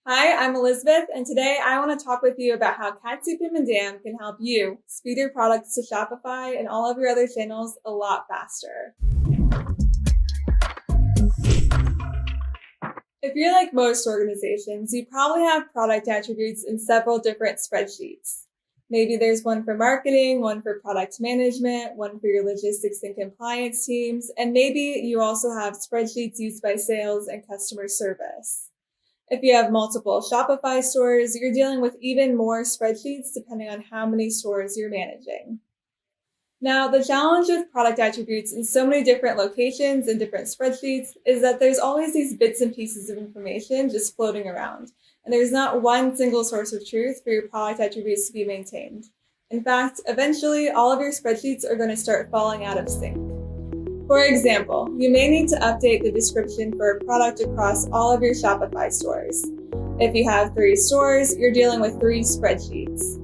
Hi, I'm Elizabeth, and today I want to talk with you about how Catsy PIM DAM can help you speed your products to Shopify and all of your other channels a lot faster. If you're like most organizations, you probably have product attributes in several different spreadsheets. Maybe there's one for marketing, one for product management, one for your logistics and compliance teams, and maybe you also have spreadsheets used by sales and customer service. If you have multiple Shopify stores, you're dealing with even more spreadsheets depending on how many stores you're managing. Now, the challenge with product attributes in so many different locations and different spreadsheets is that there's always these bits and pieces of information just floating around, and there's not one single source of truth for your product attributes to be maintained. In fact, eventually, all of your spreadsheets are going to start falling out of sync. For example, you may need to update the description for a product across all of your Shopify stores. If you have 3 stores, you're dealing with 3 spreadsheets.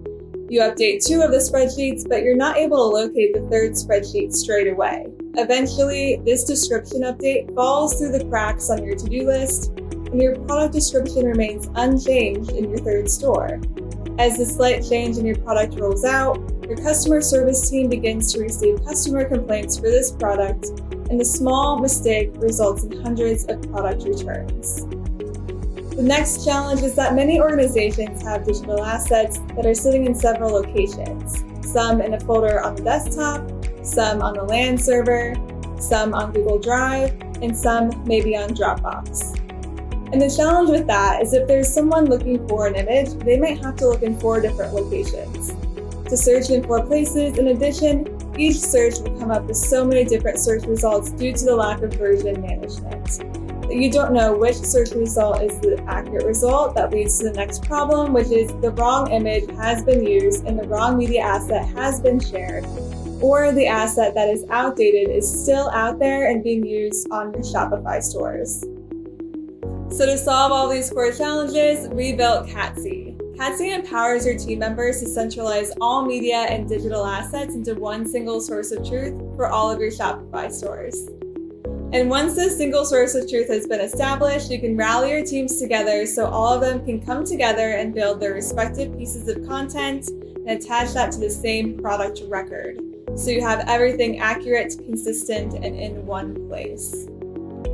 You update 2 of the spreadsheets, but you're not able to locate the 3rd spreadsheet straight away. Eventually, this description update falls through the cracks on your to-do list, and your product description remains unchanged in your 3rd store. As the slight change in your product rolls out, your customer service team begins to receive customer complaints for this product, and the small mistake results in hundreds of product returns. The next challenge is that many organizations have digital assets that are sitting in several locations, some in a folder on the desktop, some on the LAN server, some on Google Drive, and some maybe on Dropbox. And the challenge with that is if there's someone looking for an image, they might have to look in 4 different locations. To search in 4 places, in addition, each search will come up with so many different search results due to the lack of version management. You don't know which search result is the accurate result. That leads to the next problem, which is the wrong image has been used and the wrong media asset has been shared, or the asset that is outdated is still out there and being used on your Shopify stores. So to solve all these core challenges, we built Catsy. Catsy empowers your team members to centralize all media and digital assets into one single source of truth for all of your Shopify stores. And once this single source of truth has been established, you can rally your teams together so all of them can come together and build their respective pieces of content and attach that to the same product record. So you have everything accurate, consistent, and in one place.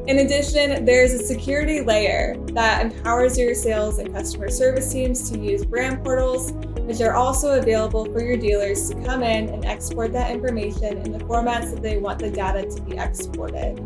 In addition, there's a security layer that empowers your sales and customer service teams to use brand portals, which are also available for your dealers to come in and export that information in the formats that they want the data to be exported.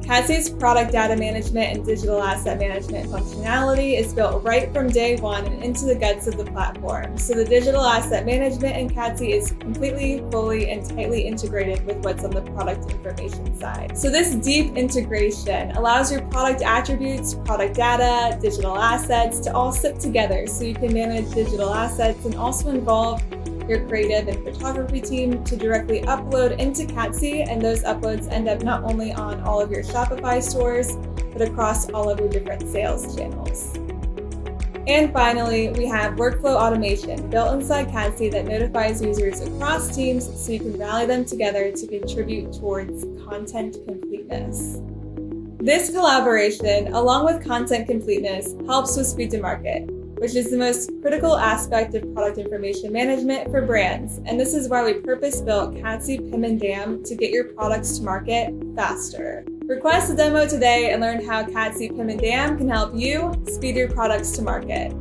Catsy's product data management and digital asset management functionality is built right from day one and into the guts of the platform. So the digital asset management in Catsy is completely, fully, and tightly integrated with what's on the product information side. So this deep integration allows your product attributes, product data, digital assets to all sit together so you can manage digital assets and also involve your creative and photography team to directly upload into Catsy, and those uploads end up not only on all of your Shopify stores, but across all of your different sales channels. And finally, we have workflow automation built inside Catsy that notifies users across teams so you can rally them together to contribute towards content completeness. This collaboration, along with content completeness, helps with speed to market, which is the most critical aspect of product information management for brands. And this is why we purpose-built Catsy PIM DAM to get your products to market faster. Request a demo today and learn how Catsy PIM DAM can help you speed your products to market.